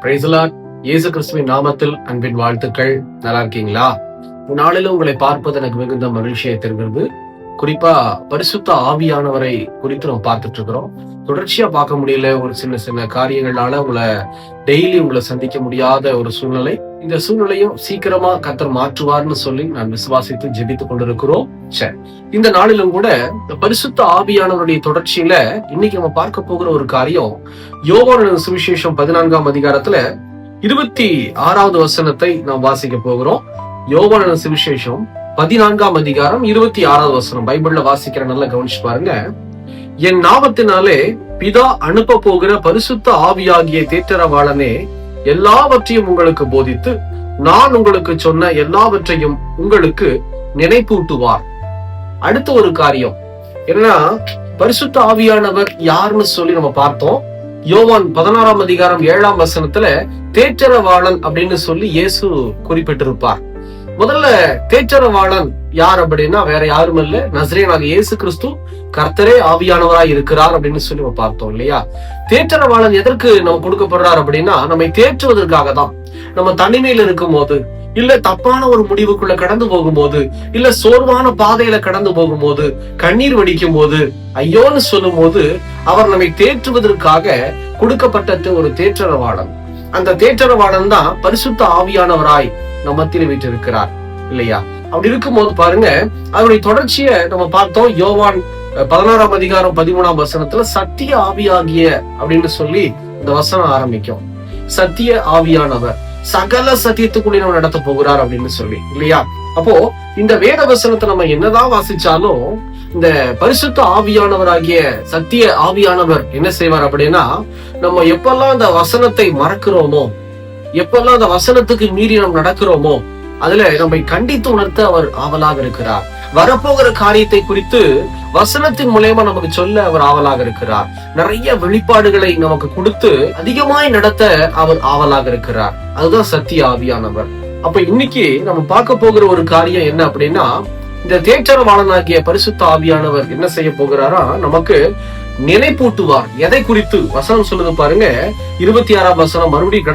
Praise the Lord. இயேசு கிறிஸ்துவின் நாமத்தில் அன்பின் வாழ்த்துக்கள். நல்லா இருக்கீங்களா? நாளிலும் உங்களை பார்ப்பது எனக்கு மிகுந்த மகிழ்ச்சியை தருகிறது. குறிப்பா பரிசுத்த ஆவியானவரை குறித்து நம்ம பார்த்துட்டு இருக்கிறோம். தொடர்ச்சியா பார்க்க முடியல, ஒரு சின்ன சின்ன காரியங்களால உங்களை சந்திக்க முடியாத ஒரு சூழ்நிலை. இந்த சூழ்நிலையும் சீக்கிரமா கர்த்தர் மாற்றுவார்னு சொல்லி நான் விசுவாசித்து ஜெபித்துக் கொண்டிருக்கிறோம். சரி, இந்த நாளிலும் கூட பரிசுத்த ஆவியானவருடைய தொடர்ச்சியில இன்னைக்கு நம்ம பார்க்க போகிற ஒரு காரியம், யோவான் சுவிசேஷம் 14ஆம் அதிகாரத்துல 26வது வசனத்தை நாம் வாசிக்க போகிறோம். யோவான் சுவிசேஷம் 14ஆம் அதிகாரம் 26வது வசனம். பைபிள்ல வாசிக்கிற நல்லா கவனிச்சு பாருங்க. என் நாமத்தினாலே பிதா அனுப்ப போகிற பரிசுத்த ஆவியாகிய தேற்றரவாளனே எல்லாவற்றையும் உங்களுக்கு போதித்து நான் உங்களுக்கு சொன்ன எல்லாவற்றையும் உங்களுக்கு நினைப்பூட்டுவார். அடுத்த ஒரு காரியம் என்னன்னா, பரிசுத்த ஆவியானவர் யாருன்னு சொல்லி நம்ம பார்த்தோம். யோவான் 16ஆம் அதிகாரம் 7ஆம் வசனத்துல தேற்றரவாளன் அப்படின்னு சொல்லி இயேசு குறிப்பிட்டிருப்பார். முதல்ல தேற்றரவாளன் யார் அப்படின்னா வேற யாரும் இல்ல, நசரேயனாகிய இயேசு கிறிஸ்து கர்த்தரே ஆவியானவராய் இருக்கிறார் அப்படின்னு சொல்லி நம்ம பார்த்தோம் இல்லையா? தேற்றரவாளன் எதற்கு நம்ம கொடுக்கப்படுறார் அப்படின்னா, நம்மை தேற்றுவதற்காக தான். நம்ம தனிமையில இருக்கும் போது, இல்ல தப்பான ஒரு முடிவுக்குள்ள கடந்து போகும்போது, இல்ல சோர்வான பாதையில கடந்து போகும்போது, கண்ணீர் வடிக்கும் போது, ஐயோன்னு சொல்லும் போது அவர் நம்மை தேற்றுவதற்காக கொடுக்கப்பட்ட ஒரு தேற்றரவாளன். அந்த தேற்றரவாளன் தான் பரிசுத்த ஆவியானவராய் நம்ம மத்தியில வீற்றிருக்கிறார் இல்லையா? அப்படி இருக்கும்போது பாருங்க, அதனுடைய தொடர்ச்சியை நம்ம பார்த்தோம். யோவான் 16ஆம் அதிகாரம் 13ஆம் வசனத்துல சத்திய ஆவியாகிய அப்படின்னு சொல்லி இந்த வசனம் ஆரம்பிக்கும். சத்திய ஆவியானவர் சகல சத்தியத்துக்குள்ளே நம்ம நடத்த போகிறார் அப்படின்னு சொல்லி இல்லையா? அப்போ இந்த வேத வசனத்தை நம்ம என்னதான் வாசிச்சாலும் இந்த பரிசுத்த ஆவியானவராகிய சத்திய ஆவியானவர் என்ன செய்வார் அப்படின்னா, நம்ம எப்பெல்லாம் அந்த வசனத்தை மறக்கிறோமோ, எப்பெல்லாம் அந்த வசனத்துக்கு மீறி நம்ம நடக்கிறோமோ, அதுல நம்மை கண்டித்து உணர்த்த அவர் ஆவலாக இருக்கிறார். வரப்போகிற காரியத்தை குறித்து வசனத்தின் மூலமா நமக்கு சொல்ல அவர் ஆவலாக இருக்கிறார். நிறைய வெளிப்பாடுகளை நமக்கு கொடுத்து அதிகமாய் நடத்த அவர் ஆவலாக இருக்கிறார். அதுதான் சத்திய ஆவியானவர். அப்ப இன்னைக்கு நம்ம பார்க்க போகிற ஒரு காரியம் என்ன அப்படின்னா, இந்த தேற்றரவாளனாகிய பரிசுத்த ஆவியானவர் என்ன செய்ய போகிறாரா, நமக்கு நினைப்பூட்டுவார். எதை குறித்து வசனம் சொல்லுது பாருங்க. 26ஆம் வசனம் மறுபடியும்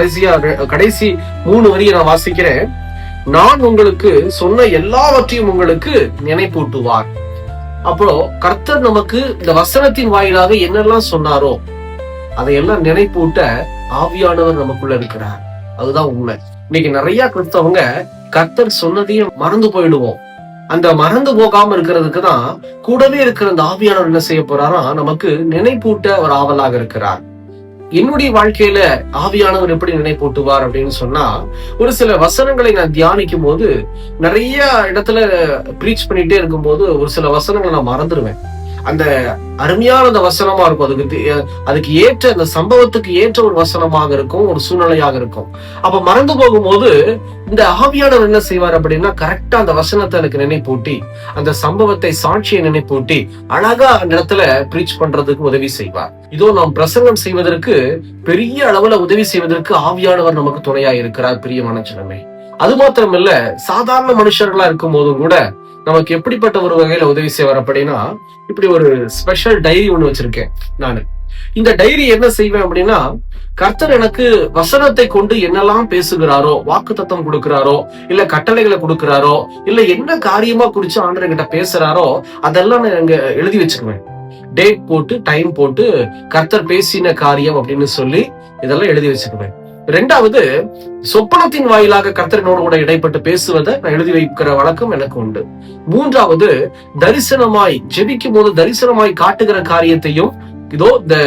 கடைசி 3 வரியை நான் வாசிக்கிறேன். நான் உங்களுக்கு சொன்ன எல்லாவற்றையும் உங்களுக்கு நினைப்பூட்டுவார். அப்போ கர்த்தர் நமக்கு இந்த வசனத்தின் வாயிலாக என்னெல்லாம் சொன்னாரோ அதையெல்லாம் நினைப்பூட்ட ஆவியானவர் நமக்குள்ள இருக்கிறார். அதுதான் உண்மை. இன்னைக்கு நிறைய கிறிஸ்தவங்க கர்த்தர் சொன்னதையும் மறந்து போயிடுவோம். அந்த மறந்து போகாம இருக்கிறதுக்கு தான் கூடவே இருக்கிற அந்த ஆவியானவர் என்ன செய்ய போறாரா, நமக்கு நினைப்பூட்ட அவர் ஆவலாக இருக்கிறார். என்னுடைய வாழ்க்கையில ஆவியானவர் எப்படி நினைப்பூட்டுவார் அப்படின்னு சொன்னா, ஒரு சில வசனங்களை நான் தியானிக்கும் போது, நிறைய இடத்துல பிரீச் பண்ணிட்டே இருக்கும் போது ஒரு சில வசனங்களை நான் மறந்துடுவேன். அந்த அருமையான அந்த வசனமா இருக்கும், அதுக்கு ஏற்ற அந்த சம்பவத்துக்கு ஏற்ற ஒரு வசனமாக இருக்கும், ஒரு சூழ்நிலையாக இருக்கும். அப்ப மறந்து போகும்போது இந்த ஆவியானவர் என்ன செய்வார் அப்படின்னா, கரெக்டா அந்த வசனத்தை எனக்கு நினைப்பூட்டி, அந்த சம்பவத்தை சாட்சியை நினைப்பூட்டி அழகா அந்த இடத்துல பிரீச் பண்றதுக்கு உதவி செய்வார். இதோ நாம் பிரசங்கம் செய்வதற்கு, பெரிய அளவுல உதவி செய்வதற்கு ஆவியானவர் நமக்கு துணையா இருக்கிறார். பிரியமான ஜனமே, அது மாத்திரம் இல்ல, சாதாரண மனுஷர்களா இருக்கும் போதும் கூட நமக்கு எப்படிப்பட்ட ஒரு வகையில உதவி செய்வார் அப்படின்னா, இப்படி ஒரு ஸ்பெஷல் டைரி ஒண்ணு வச்சிருக்கேன் நானு. இந்த டைரி என்ன செய்வேன் அப்படின்னா, கர்த்தர் எனக்கு வசனத்தை கொண்டு என்னெல்லாம் பேசுகிறாரோ, வாக்குத்தத்தம் கொடுக்கிறாரோ, இல்ல கட்டளைகளை கொடுக்கிறாரோ, இல்ல என்ன காரியமா குறிச்சு ஆண்டவர் கிட்ட பேசுறாரோ அதெல்லாம் நான் இங்க எழுதி வச்சுக்குவேன். டேட் போட்டு, டைம் போட்டு, கர்த்தர் பேசின காரியம் அப்படின்னு சொல்லி இதெல்லாம் எழுதி வச்சுக்குவேன். 2வது, சொப்பனத்தின் வாயிலாக கர்த்தரினோடு கூட இடைப்பட்டு பேசுவதை நான் எழுதி வைக்கிற வழக்கம் எனக்கு உண்டு. 3வது, தரிசனமாய் ஜெபிக்கும் போது தரிசனமாய் காட்டுகிற காரியத்தையும் இதோ இந்த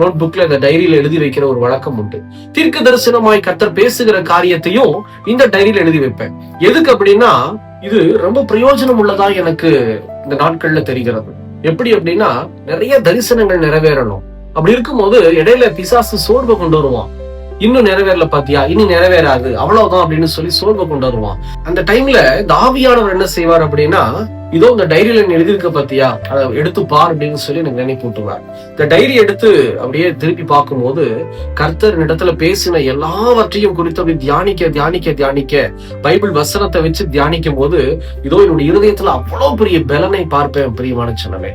நோட் புக்ல, இந்த டைரியில எழுதி வைக்கிற ஒரு வழக்கம் உண்டு. தீர்க்க தரிசனமாய் கர்த்தர் பேசுகிற காரியத்தையும் இந்த டைரியில எழுதி வைப்பேன். எதுக்கு அப்படின்னா, இது ரொம்ப பிரயோஜனம் உள்ளதா எனக்கு இந்த நாட்கள்ல தெரிகிறது. எப்படி அப்படின்னா, நிறைய தரிசனங்கள் நிறைவேறணும். அப்படி இருக்கும்போது இடையில பிசாசு சோர்வை கொண்டு வருவான். இன்னும் நிறைவேறல பாத்தியா, இன்னும் நிறைவேறாது, அவ்வளவுதான் அப்படின்னு சொல்லி சோர்வை கொண்டு வருவான். அந்த டைம்ல இந்த ஆவியானவர் என்ன செய்வார் அப்படின்னா, இதோ இந்த டைரியில எழுதியிருக்க பாத்தியா, அதை எடுத்து பார் அப்படின்னு சொல்லி எனக்கு நினைப்பூட்டுவார். இந்த டைரி எடுத்து அப்படியே திருப்பி பார்க்கும்போது கர்த்தர் இடத்துல பேசின எல்லாவற்றையும் குறித்து அப்படி தியானிக்க பைபிள் வசனத்தை வச்சு தியானிக்கும் போது இதோ என்னுடைய இருதயத்துல அவ்வளவு பெரிய பலனை பார்ப்பேன். பிரியமான ஜனமே,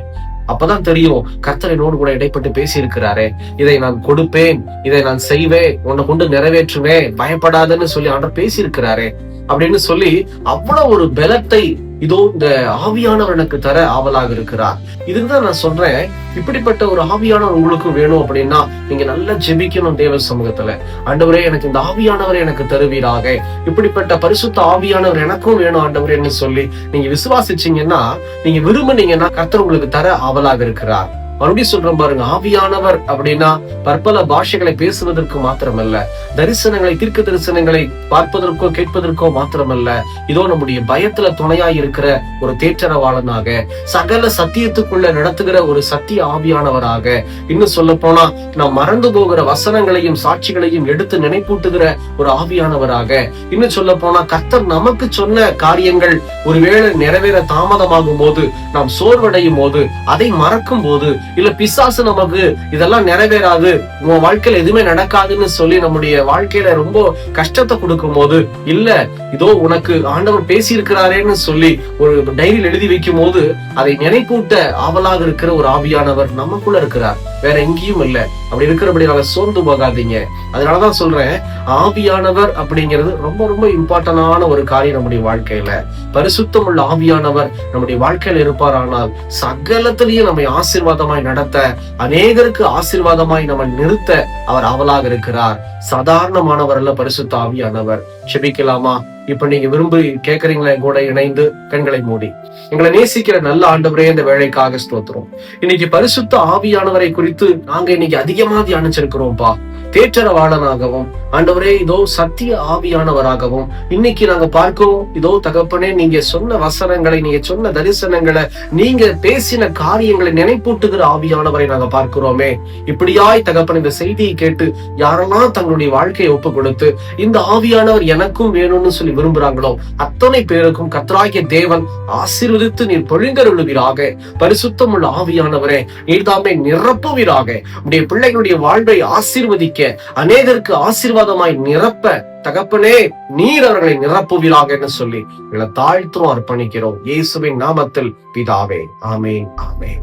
அப்பதான் தெரியும் கர்த்தர் என்னோடு கூட இடைப்பட்டு பேசி இருக்கிறாரே, இதை நான் கொடுப்பேன், இதை நான் செய்வேன், உன்னை கொண்டு நிறைவேற்றுவேன், பயப்படாதன்னு சொல்லி ஆண்டவர் பேசி இருக்கிறாரே அப்படின்னு சொல்லி அவ்வளவு ஒரு பலத்தை இதோ இந்த ஆவியானவர் எனக்கு தர ஆவலாக இருக்கிறார். இதுக்குதான் நான் சொல்றேன், இப்படிப்பட்ட ஒரு ஆவியானவர் உங்களுக்கு வேணும் அப்படின்னா நீங்க நல்லா ஜெபிக்கணும் தேவ சமூகத்துல. ஆண்டவரே எனக்கு இந்த ஆவியானவரை எனக்கு தருவீராக, இப்படிப்பட்ட பரிசுத்த ஆவியானவர் எனக்கும் வேணும் ஆண்டவரேன்னு சொல்லி நீங்க விசுவாசிச்சீங்கன்னா, நீங்க விரும்புனீங்கன்னா கர்த்தர் உங்களுக்கு தர ஆவலாக இருக்கிறார். மறுபடியும் சொல்றேன் பாருங்க, ஆவியானவர் அப்படின்னா பற்பல பாஷைகளை பேசுவதற்கு மாத்திரமல்ல, தரிசனங்களை தீர்க்க தரிசனங்களை பார்ப்பதற்கோ கேட்பதற்கோ மாத்திரமல்ல, இதோ நம்முடைய பயத்துல துணையாய் இருக்கிற ஒரு தேற்றரவாளனாக, சகல சத்தியத்துக்குள்ள நடத்துகிற ஒரு சத்திய ஆவியானவராக, இன்னும் சொல்ல போனா நாம் மறந்து போகிற வசனங்களையும் சாட்சிகளையும் எடுத்து நினைப்பூட்டுகிற ஒரு ஆவியானவராக, இன்னும் சொல்ல போனா கர்த்தர் நமக்கு சொன்ன காரியங்கள் ஒருவேளை நிறைவேற தாமதமாகும் போது, நாம் சோர்வடையும் போது, அதை மறக்கும் போது, இல்ல பிசாசு நமக்கு இதெல்லாம் நிறைவேறாது, உன் வாழ்க்கையில எதுவுமே நடக்காதுன்னு சொல்லி நம்முடைய வாழ்க்கையில ரொம்ப கஷ்டத்தை கொடுக்கும் போது, இல்ல இதோ உனக்கு ஆண்டவர் பேசி இருக்கிறாரேன்னு சொல்லி ஒரு டைரியில் எழுதி வைக்கும் போது அதை நினைப்பூட்ட ஆவலாக இருக்கிற ஒரு ஆவியானவர் நமக்குள்ள இருக்கிறார், வேற எங்கேயும் இல்ல. அப்படி இருக்கிறபடி நாங்க சோர்ந்து போகாதீங்க. அதனாலதான் சொல்றேன், ஆவியானவர் அப்படிங்கிறது ரொம்ப ரொம்ப இம்பார்ட்டன்டான ஒரு காரியம் நம்முடைய வாழ்க்கையில. பரிசுத்தம் உள்ள ஆவியானவர் நம்முடைய வாழ்க்கையில இருப்பாரானால் சகலத்திலையும் நம்மை ஆசீர்வாதமாய் நடத்த, அநேகருக்கு ஆசீர்வாதமாய் நம்ம நிறுத்த அவர் ஆவலாக இருக்கிறார். சாதாரணமானவர் அல்ல பரிசுத்த ஆவியானவர். செபிக்கலாமா? இப்ப நீங்க விரும்பி கேட்கறீங்களா? கூட இணைந்து கண்களை மூடி. எங்களை நேசிக்கிற நல்ல ஆண்டவரே, இந்த வேலைக்காக ஸ்தோத்திரம். இன்னைக்கு பரிசுத்த ஆவியானவரை குறித்து நாங்க இன்னைக்கு அதிகமா தியானிச்சிருக்கிறோம்ப்பா. தேற்றரவாளனாகவும் ஆண்டவரே இதோ சத்திய ஆவியானவராகவும் இன்னைக்கு நாங்க பார்க்கிறோம். இதோ தகப்பனே, நீங்க சொன்ன வசனங்களை, நீங்க சொன்ன தரிசனங்களை, நீங்க பேசின காரியங்களை நினைப்பூட்டுகிற ஆவியானவரை நாங்க பார்க்கிறோமே. இப்படியாய் தகப்பன் இந்த செய்தியை கேட்டு யாரெல்லாம் தங்களுடைய வாழ்க்கையை ஒப்பு கொடுத்து இந்த ஆவியானவர் எனக்கும் வேணும்னு சொல்லி விரும்புறாங்களோ அத்தனை பேருக்கும் கர்த்தராகிய தேவன் ஆசீர்வதித்து நீர் பொழிந்தருளுவீராக. பரிசுத்தம் உள்ள ஆவியானவரே, நீர் தாமே நிரப்புவீராக. உடைய பிள்ளைகளுடைய வாழ்வை ஆசீர்வதிக்க, அநேகருக்கு ஆசீர்வாதமாய் நிரப்ப தகப்பனே நீர் அவர்களை நிரப்புவீராக என்று சொல்லி எங்களை தாழ்த்தும் அர்ப்பணிக்கிறோம் இயேசுவின் நாமத்தில் பிதாவே, ஆமென், ஆமென்.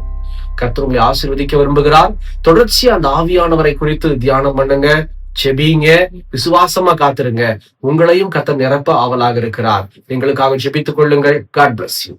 கர்த்தர் உங்களை ஆசீர்வதிக்க விரும்புகிறார். தொடர்ச்சியா அந்த ஆவியானவரை குறித்து தியானம் பண்ணுங்க, ஜெபிங்க, விசுவாசமா காத்திருங்க. உங்களையும் கர்த்தர் நிரப்ப ஆவலாக இருக்கிறார். எங்களுக்காக ஜெபித்துக் கொள்ளுங்கள். God bless you.